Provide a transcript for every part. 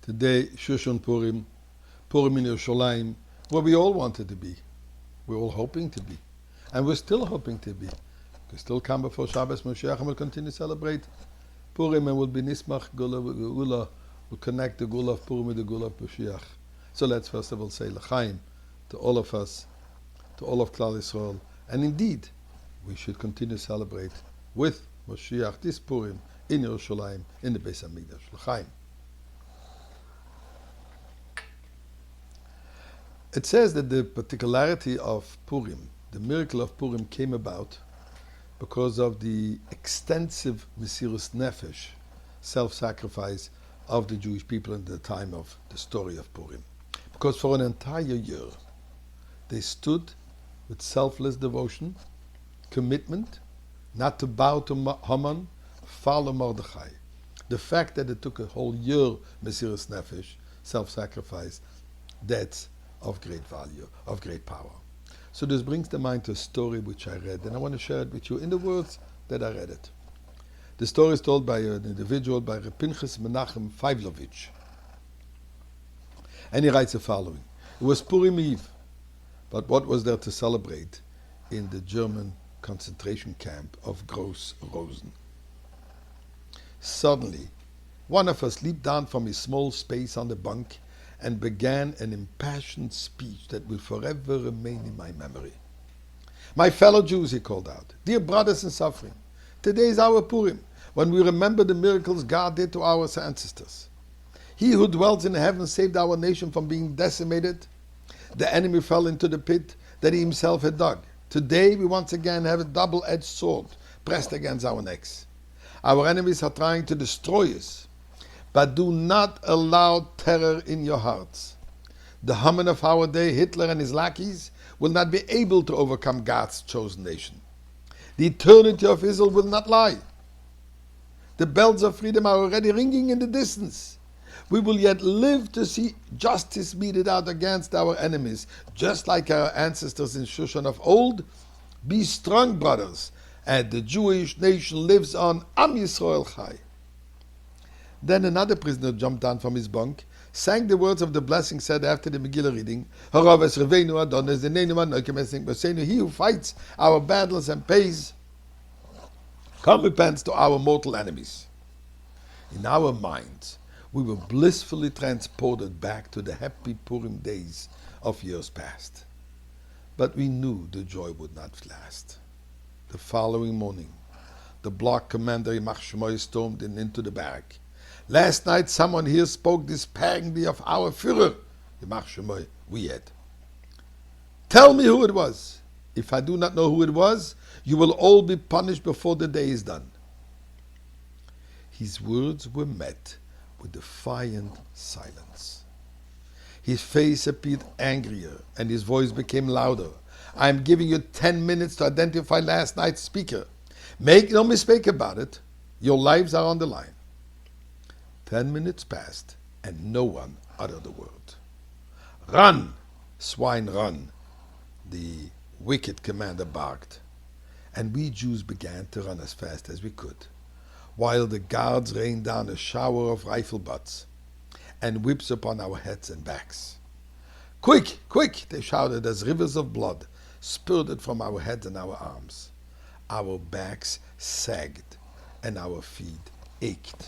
Today, Shushan Purim, Purim in Yerushalayim, where we all wanted to be. We're all hoping to be. And we're still hoping to be. We still come before Shabbos Moshiach and we'll continue to celebrate Purim and we'll be Nismach Gula. We'll connect the Gula of Purim with the Gula of Moshiach. So let's first of all say L'chaim to all of us, to all of Klal Yisrael. And indeed, we should continue to celebrate with Moshiach this Purim in Yerushalayim, in the Beis HaMikdash. L'chaim. It says that the particularity of Purim, the miracle of Purim, came about because of the extensive Mesirus Nefesh, self-sacrifice of the Jewish people in the time of the story of Purim. Because for an entire year, they stood with selfless devotion, commitment, not to bow to Haman, follow Mordechai. The fact that it took a whole year, Mesirus Nefesh, self-sacrifice, that's of great value, of great power. So this brings to mind a story which I read, and I want to share it with you in the words that I read it. The story is told by an individual, by Reb Pinchas Menachem Feivlovich. And he writes the following. It was Purim Eve, but what was there to celebrate in the German concentration camp of Gross Rosen? Suddenly, one of us leaped down from his small space on the bunk and began an impassioned speech that will forever remain in my memory. My fellow Jews, he called out, dear brothers in suffering, today is our Purim, when we remember the miracles God did to our ancestors. He who dwells in heaven saved our nation from being decimated. The enemy fell into the pit that he himself had dug. Today we once again have a double-edged sword pressed against our necks. Our enemies are trying to destroy us, but do not allow terror in your hearts. The Haman of our day, Hitler and his lackeys, will not be able to overcome God's chosen nation. The eternity of Israel will not lie. The bells of freedom are already ringing in the distance. We will yet live to see justice meted out against our enemies, just like our ancestors in Shushan of old. Be strong, brothers, and the Jewish nation lives on. Am Yisrael Chai. Then another prisoner jumped down from his bunk, sang the words of the blessing said after the Megillah reading, he who fights our battles and pays recompense to our mortal enemies. In our minds, we were blissfully transported back to the happy Purim days of years past. But we knew the joy would not last. The following morning, the block commander Yimach Shemoy stormed into the barrack. Last night someone here spoke despairingly of our Führer, Yimach Shemoy, we had. Tell me who it was. If I do not know who it was, you will all be punished before the day is done. His words were met with defiant silence. His face appeared angrier and his voice became louder. I am giving you 10 minutes to identify last night's speaker. Make no mistake about it, your lives are on the line. 10 minutes passed, and no one uttered a word. Run, swine, run, the wicked commander barked. And we Jews began to run as fast as we could, while the guards rained down a shower of rifle butts and whips upon our heads and backs. Quick, quick, they shouted as rivers of blood spurted from our heads and our arms. Our backs sagged and our feet ached.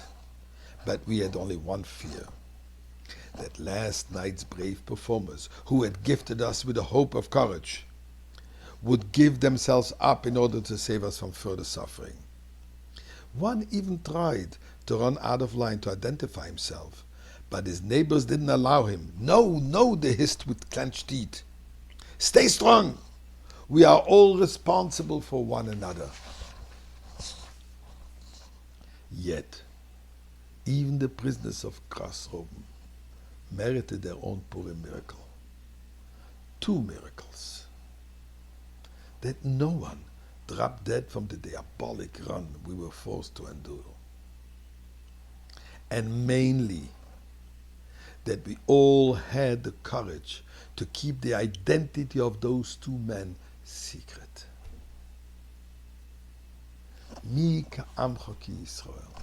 But we had only one fear, that last night's brave performers, who had gifted us with a hope of courage, would give themselves up in order to save us from further suffering. One even tried to run out of line to identify himself, but his neighbors didn't allow him. No, they hissed with clenched teeth. Stay strong! We are all responsible for one another. Yet, even the prisoners of Grasroben merited their own Purim miracle. 2 miracles. That no one dropped dead from the diabolic run we were forced to endure. And mainly, that we all had the courage to keep the identity of those 2 men secret. Mi ka'amcha ki Yisrael.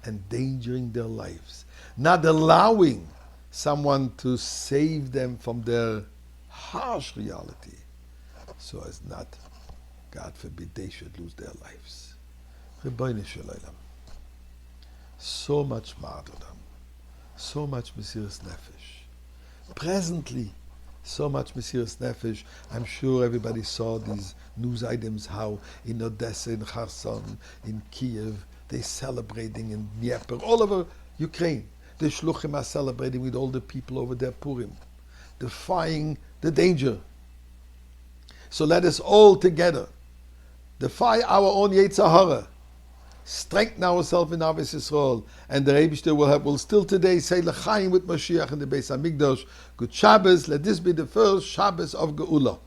endangering their lives, not allowing someone to save them from their harsh reality, so as not, God forbid, they should lose their lives. Rebbeinu Shalom. So much martyrdom, so much Mesiras Nefesh. Presently, so much Mesiras Nefesh. I'm sure everybody saw these news items, how in Odessa, in Kherson, in Kiev, they're celebrating in Dnieper, all over Ukraine. The Shluchim are celebrating with all the people over there, Purim, defying the danger. So let us all together defy our own Yetzer Hara, strengthen ourselves in Avos Yisrael, and the Rebbe will still today say L'chaim with Mashiach in the Beis Hamikdash. Good Shabbos. Let this be the first Shabbos of Geula.